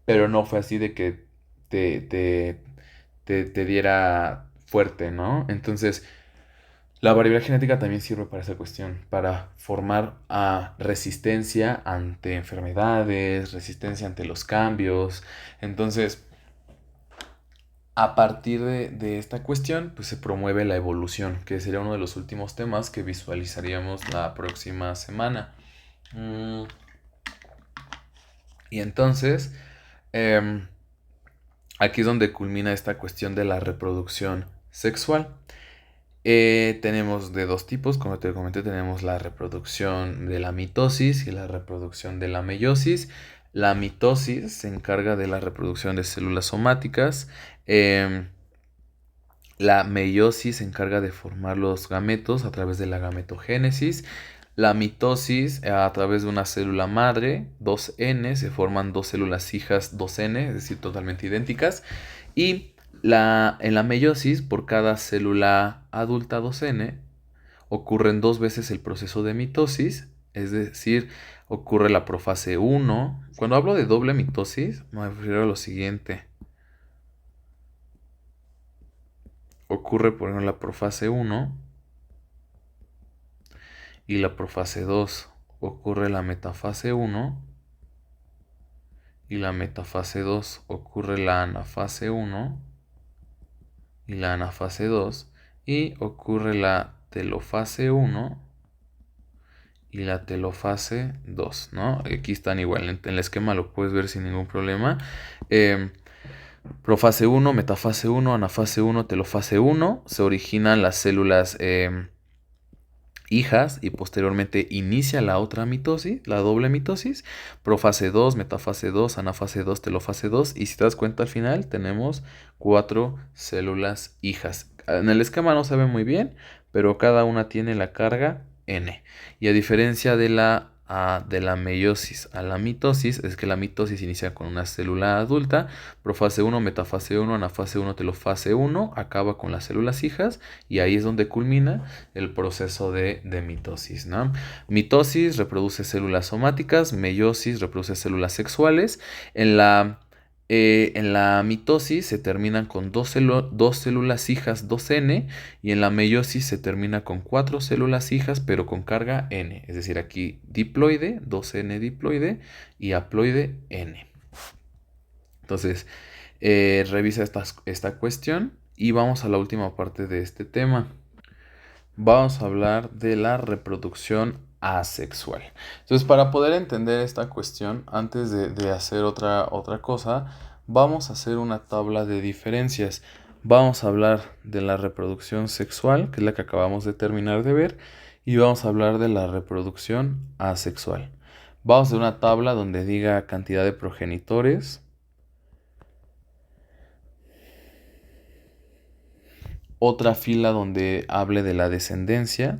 pero no fue así de que te, te, te diera fuerte, ¿no? Entonces, la variabilidad genética también sirve para esa cuestión, para formar resistencia ante enfermedades, resistencia ante los cambios. Entonces, A partir de esta cuestión, pues se promueve la evolución, que sería uno de los últimos temas que visualizaríamos la próxima semana. Mm, y entonces, em, aquí es donde culmina esta cuestión de la reproducción sexual. Tenemos de dos tipos, como te comenté, tenemos la reproducción de la mitosis y la reproducción de la meiosis. La mitosis se encarga de la reproducción de células somáticas. em, la meiosis se encarga de formar los gametos a través de la gametogénesis. La mitosis, a través de una célula madre, 2N, se forman dos células hijas 2N, es decir, totalmente idénticas. Y en la meiosis, por cada célula adulta 2N, ocurren dos veces el proceso de mitosis, es decir, ocurre la profase 1. Cuando hablo de doble mitosis, me refiero a lo siguiente. Ocurre, por ejemplo, la profase 1 y la profase 2. Ocurre la metafase 1 y la metafase 2. Ocurre la anafase 1 y la anafase 2. Y ocurre la telofase 1 y la telofase 2, ¿no? Aquí están igual, en el esquema lo puedes ver sin ningún problema. Profase 1, metafase 1, anafase 1, telofase 1, se originan las células hijas y posteriormente inicia la otra mitosis, la doble mitosis, profase 2, metafase 2, anafase 2, telofase 2, y si te das cuenta al final tenemos 4 células hijas. En el esquema no se ve muy bien, pero cada una tiene la carga N. Y a diferencia de la meiosis a la mitosis, es que la mitosis inicia con una célula adulta, profase 1, metafase 1, anafase 1, telofase 1, acaba con las células hijas, y ahí es donde culmina el proceso de mitosis, ¿no? Mitosis reproduce células somáticas, meiosis reproduce células sexuales. En la mitosis se terminan con dos células hijas 2N, y en la meiosis se termina con 4 células hijas pero con carga N. Es decir, aquí diploide, 2N diploide y haploide N. Entonces, revisa esta cuestión y vamos a la última parte de este tema. Vamos a hablar de la reproducción asexual. Entonces, para poder entender esta cuestión, antes de hacer otra cosa, vamos a hacer una tabla de diferencias. Vamos a hablar de la reproducción sexual, que es la que acabamos de terminar de ver, y vamos a hablar de la reproducción asexual. Vamos a hacer una tabla donde diga cantidad de progenitores, otra fila donde hable de la descendencia,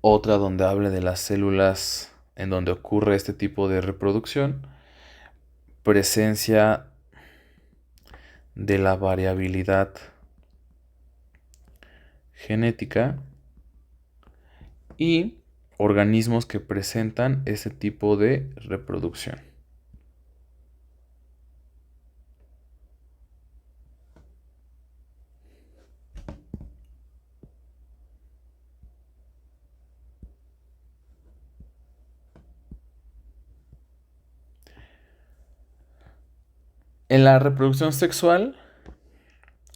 otra donde hable de las células en donde ocurre este tipo de reproducción, presencia de la variabilidad genética y organismos que presentan ese tipo de reproducción. En la reproducción sexual,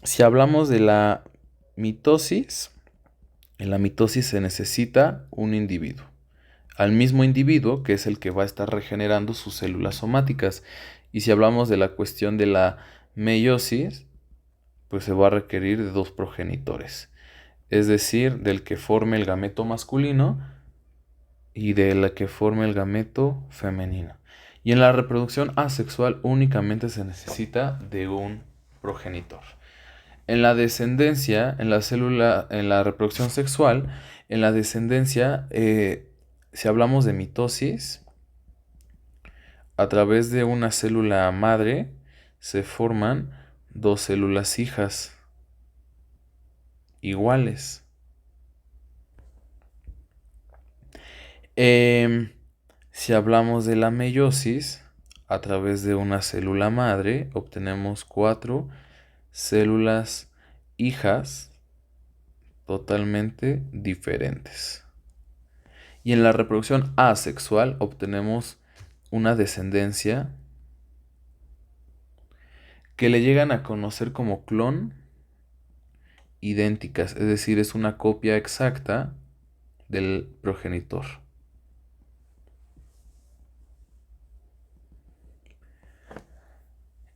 si hablamos de la mitosis, en la mitosis se necesita un individuo. Al mismo individuo, que es el que va a estar regenerando sus células somáticas. Y si hablamos de la cuestión de la meiosis, pues se va a requerir de dos progenitores. Es decir, del que forme el gameto masculino y de la que forme el gameto femenino. Y en la reproducción asexual únicamente se necesita de un progenitor. En la descendencia, en la reproducción sexual, en la descendencia, si hablamos de mitosis, a través de una célula madre se forman dos células hijas iguales. Si hablamos de la meiosis, a través de una célula madre obtenemos 4 células hijas totalmente diferentes. Y en la reproducción asexual obtenemos una descendencia que le llegan a conocer como clon idénticas, es decir, es una copia exacta del progenitor.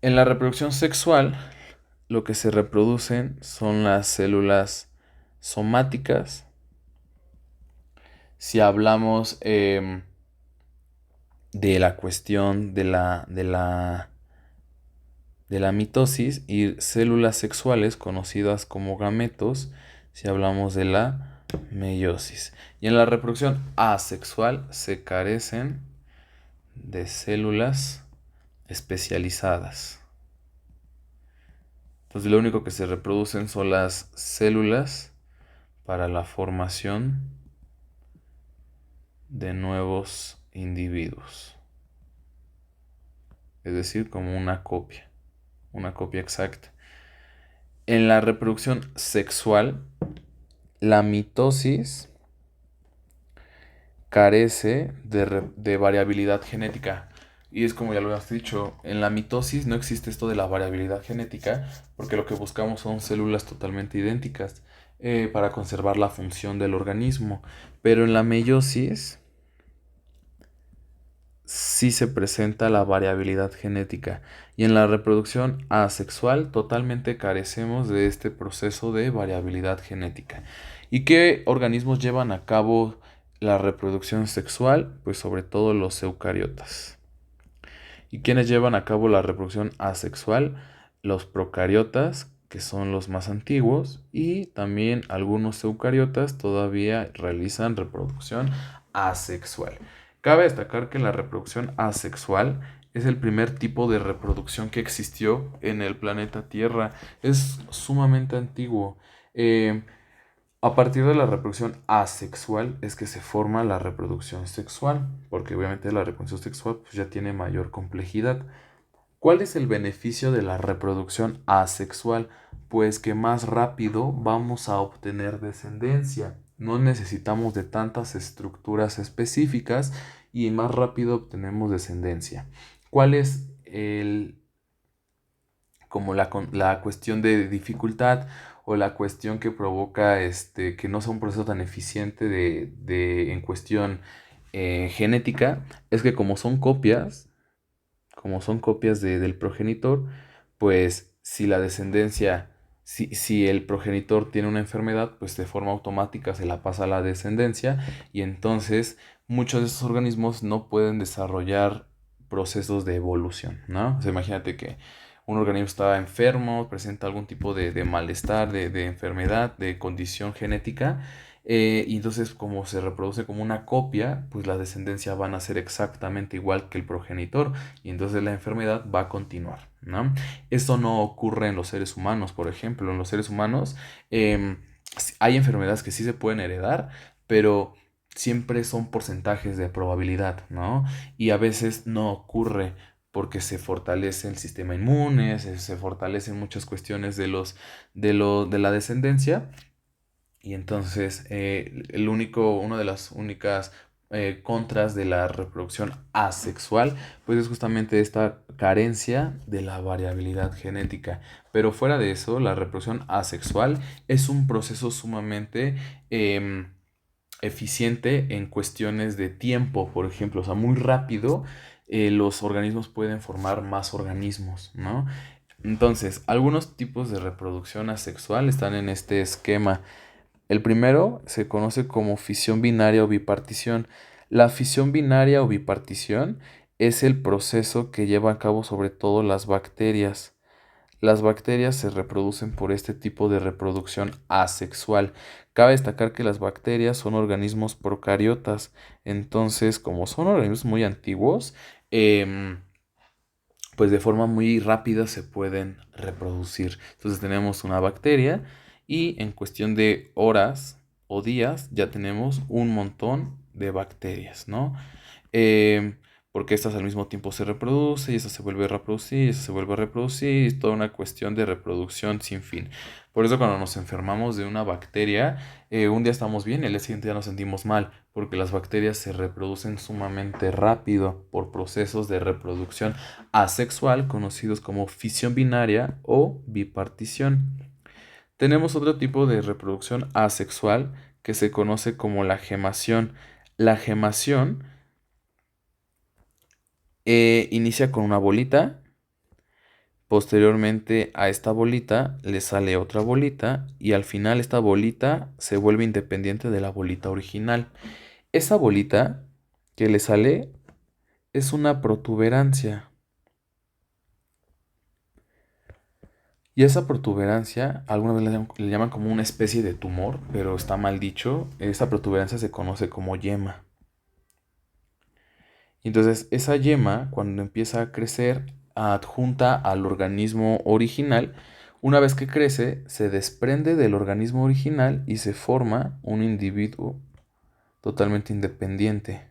En la reproducción sexual, lo que se reproducen son las células somáticas. Si hablamos de la cuestión de la mitosis y células sexuales conocidas como gametos, si hablamos de la meiosis. Y en la reproducción asexual se carecen de células especializadas. Entonces lo único que se reproducen son las células para la formación de nuevos individuos. Es decir, como una copia exacta. En la reproducción sexual, la mitosis carece de variabilidad genética. Y es como ya lo has dicho, en la mitosis no existe esto de la variabilidad genética, porque lo que buscamos son células totalmente idénticas para conservar la función del organismo. Pero en la meiosis sí se presenta la variabilidad genética. Y en la reproducción asexual totalmente carecemos de este proceso de variabilidad genética. ¿Y qué organismos llevan a cabo la reproducción sexual? Pues sobre todo los eucariotas. ¿Y quiénes llevan a cabo la reproducción asexual? Los procariotas, que son los más antiguos, y también algunos eucariotas todavía realizan reproducción asexual. Cabe destacar que la reproducción asexual es el primer tipo de reproducción que existió en el planeta Tierra. Es sumamente antiguo. A partir de la reproducción asexual es que se forma la reproducción sexual, porque obviamente la reproducción sexual pues, ya tiene mayor complejidad. ¿Cuál es el beneficio de la reproducción asexual? Pues que más rápido vamos a obtener descendencia. No necesitamos de tantas estructuras específicas y más rápido obtenemos descendencia. ¿Cuál es como la cuestión de dificultad o la cuestión que provoca que no sea un proceso tan eficiente en cuestión genética? Es que como son copias del progenitor, pues si la descendencia, si el progenitor tiene una enfermedad, pues de forma automática se la pasa a la descendencia y entonces muchos de esos organismos no pueden desarrollar procesos de evolución, ¿no? O sea, imagínate que un organismo está enfermo, presenta algún tipo de malestar, de enfermedad, de condición genética, y entonces como se reproduce como una copia, pues la descendencia van a ser exactamente igual que el progenitor y entonces la enfermedad va a continuar, ¿no? Esto no ocurre en los seres humanos, por ejemplo. En los seres humanos hay enfermedades que sí se pueden heredar, pero siempre son porcentajes de probabilidad, ¿no? Y a veces no ocurre porque se fortalece el sistema inmune, se fortalecen muchas cuestiones de la descendencia y entonces, una de las únicas contras de la reproducción asexual, pues es justamente esta carencia de la variabilidad genética. Pero fuera de eso, la reproducción asexual es un proceso sumamente eficiente en cuestiones de tiempo, por ejemplo, o sea, muy rápido. Los organismos pueden formar más organismos, ¿no? Entonces, algunos tipos de reproducción asexual están en este esquema. El primero se conoce como fisión binaria o bipartición. La fisión binaria o bipartición es el proceso que lleva a cabo sobre todo las bacterias. Las bacterias se reproducen por este tipo de reproducción asexual. Cabe destacar que las bacterias son organismos procariotas. Entonces, como son organismos muy antiguos, pues de forma muy rápida se pueden reproducir. Entonces tenemos una bacteria y en cuestión de horas o días ya tenemos un montón de bacterias, ¿no? Em, Porque estas al mismo tiempo se reproduce y esta se vuelve a reproducir y esta se vuelve a reproducir y es toda una cuestión de reproducción sin fin. Por eso cuando nos enfermamos de una bacteria, un día estamos bien y el día siguiente ya nos sentimos mal, porque las bacterias se reproducen sumamente rápido por procesos de reproducción asexual conocidos como fisión binaria o bipartición. Tenemos otro tipo de reproducción asexual que se conoce como la gemación. La gemación inicia con una bolita. Posteriormente a esta bolita le sale otra bolita y al final esta bolita se vuelve independiente de la bolita original. Esa bolita que le sale es una protuberancia. Y esa protuberancia, alguna vez le llaman como una especie de tumor, pero está mal dicho. Esa protuberancia se conoce como yema. Y entonces esa yema, cuando empieza a crecer, adjunta al organismo original. Una vez que crece, se desprende del organismo original y se forma un individuo totalmente independiente.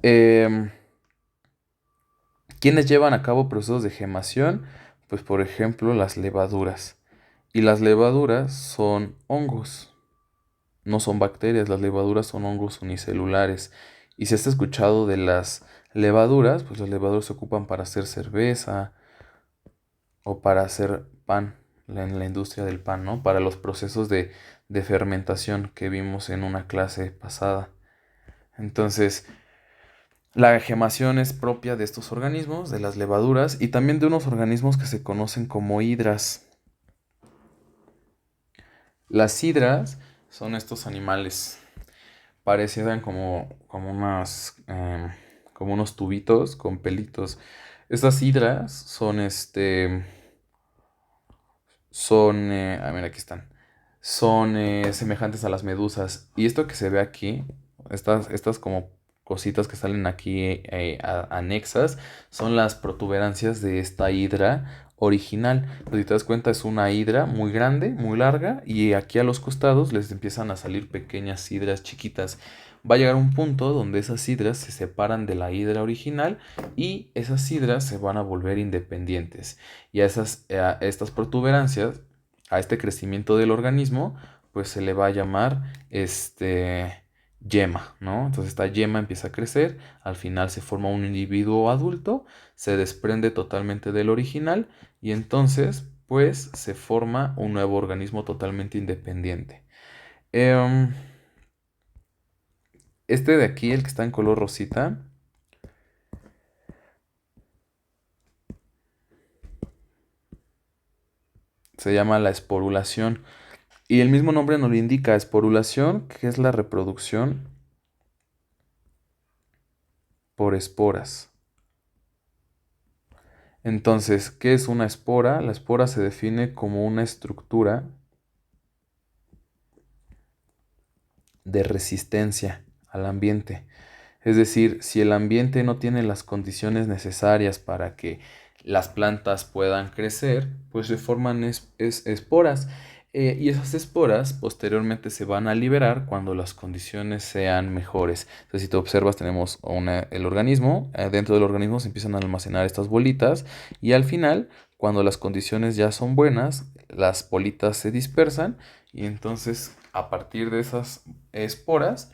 Em, ¿Quiénes llevan a cabo procesos de gemación? Pues por ejemplo las levaduras. Y las levaduras son hongos, no son bacterias, las levaduras son hongos unicelulares. Y si has escuchado de las levaduras, pues las levaduras se ocupan para hacer cerveza o para hacer pan, en la industria del pan, ¿no? Para los procesos de fermentación que vimos en una clase pasada. Entonces, la gemación es propia de estos organismos, de las levaduras, y también de unos organismos que se conocen como hidras. Las hidras son estos animales, parecían como unos tubitos con pelitos. Estas hidras a ver, aquí están, son semejantes a las medusas. Y esto que se ve aquí, estas como cositas que salen aquí anexas, son las protuberancias de esta hidra original. Pues si te das cuenta, es una hidra muy grande, muy larga, y aquí a los costados les empiezan a salir pequeñas hidras chiquitas. Va a llegar un punto donde esas hidras se separan de la hidra original y esas hidras se van a volver independientes. Y a estas protuberancias, a este crecimiento del organismo, pues se le va a llamar yema, ¿no? Entonces esta yema empieza a crecer, al final se forma un individuo adulto, se desprende totalmente del original y entonces pues se forma un nuevo organismo totalmente independiente. Em, este de aquí, el que está en color rosita, se llama la esporulación. Y el mismo nombre nos lo indica, esporulación, que es la reproducción por esporas. Entonces, ¿qué es una espora? La espora se define como una estructura de resistencia al ambiente. Es decir, si el ambiente no tiene las condiciones necesarias para que las plantas puedan crecer, pues se forman esporas. Y esas esporas posteriormente se van a liberar cuando las condiciones sean mejores. Entonces, si te observas, tenemos el organismo. Dentro del organismo se empiezan a almacenar estas bolitas. Y al final, cuando las condiciones ya son buenas, las bolitas se dispersan. Y entonces, a partir de esas esporas,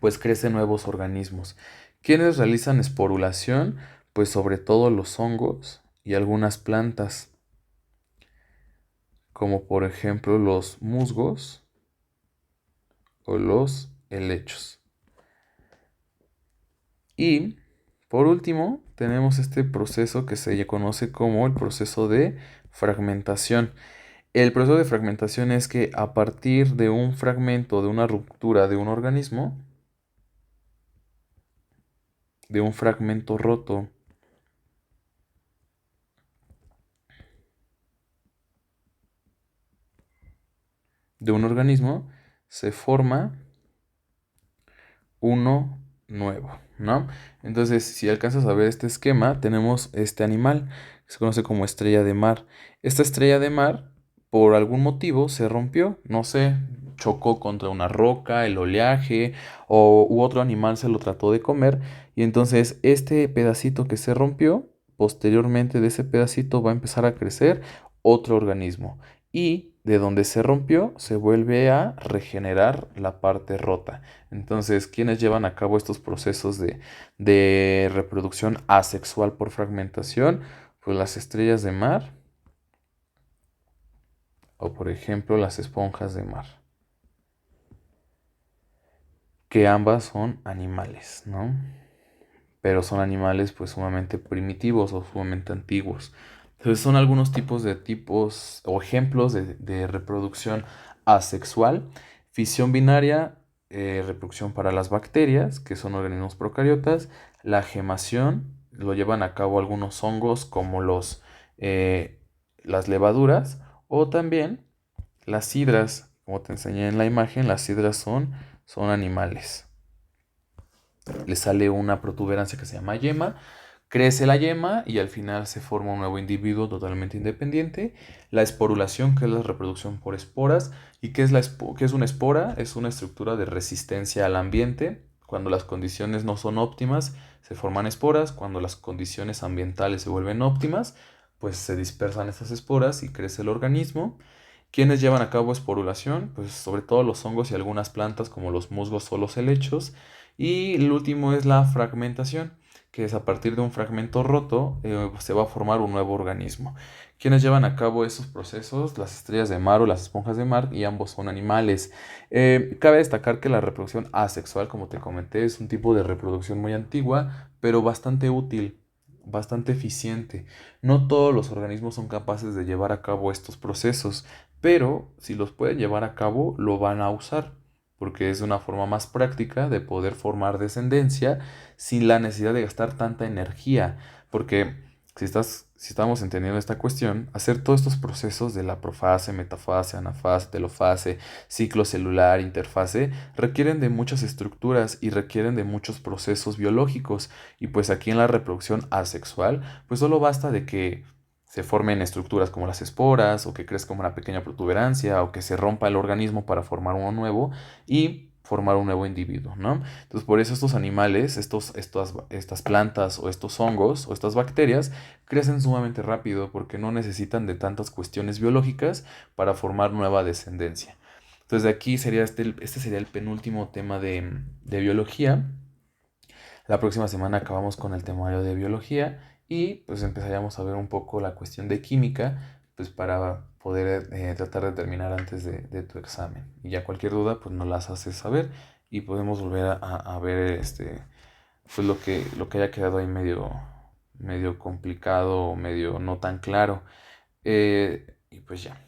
pues crecen nuevos organismos. ¿Quiénes realizan esporulación? Pues sobre todo los hongos y algunas plantas, como por ejemplo los musgos o los helechos. Y por último, tenemos este proceso que se conoce como el proceso de fragmentación. El proceso de fragmentación es que a partir de un fragmento, de una ruptura de un organismo, de un fragmento roto, de un organismo, se forma uno nuevo, ¿no? Entonces, si alcanzas a ver este esquema, tenemos este animal que se conoce como estrella de mar. Esta estrella de mar, por algún motivo, se rompió, no sé, chocó contra una roca, el oleaje u otro animal se lo trató de comer y entonces este pedacito que se rompió, posteriormente de ese pedacito va a empezar a crecer otro organismo y de donde se rompió se vuelve a regenerar la parte rota. Entonces, ¿quiénes llevan a cabo estos procesos de reproducción asexual por fragmentación? Pues las estrellas de mar o por ejemplo las esponjas de mar, que ambas son animales, ¿no? Pero son animales pues sumamente primitivos o sumamente antiguos. Entonces son algunos tipos o ejemplos de reproducción asexual. Fisión binaria, reproducción para las bacterias, que son organismos procariotas. La gemación lo llevan a cabo algunos hongos como eh, las levaduras o también las sidras. Como te enseñé en la imagen, las sidras son animales. Le sale una protuberancia que se llama yema, crece la yema y al final se forma un nuevo individuo totalmente independiente. La esporulación, que es la reproducción por esporas. ¿Y qué es, qué es una espora? Es una estructura de resistencia al ambiente. Cuando las condiciones no son óptimas, se forman esporas. Cuando las condiciones ambientales se vuelven óptimas, pues se dispersan esas esporas y crece el organismo. ¿Quiénes llevan a cabo esporulación? Pues sobre todo los hongos y algunas plantas como los musgos o los helechos. Y el último es la fragmentación, que es a partir de un fragmento roto se va a formar un nuevo organismo. ¿Quiénes llevan a cabo esos procesos? Las estrellas de mar o las esponjas de mar, y ambos son animales. Cabe destacar que la reproducción asexual, como te comenté, es un tipo de reproducción muy antigua, pero bastante útil, bastante eficiente. No todos los organismos son capaces de llevar a cabo estos procesos, pero si los pueden llevar a cabo, lo van a usar, porque es una forma más práctica de poder formar descendencia sin la necesidad de gastar tanta energía. Porque si estamos entendiendo esta cuestión, hacer todos estos procesos de la profase, metafase, anafase, telofase, ciclo celular, interfase, requieren de muchas estructuras y requieren de muchos procesos biológicos. Y pues aquí en la reproducción asexual, pues solo basta de que se formen estructuras como las esporas, o que crezca una pequeña protuberancia, o que se rompa el organismo para formar uno nuevo y formar un nuevo individuo, ¿no? Entonces, por eso estos animales, estas plantas o estos hongos o estas bacterias crecen sumamente rápido porque no necesitan de tantas cuestiones biológicas para formar nueva descendencia. Entonces, de aquí sería este sería el penúltimo tema de biología. La próxima semana acabamos con el temario de biología y pues empezaríamos a ver un poco la cuestión de química, pues para poder tratar de terminar antes de tu examen. Y ya cualquier duda, pues nos las haces saber y podemos volver a ver pues lo que haya quedado ahí medio complicado o medio no tan claro. Y pues ya.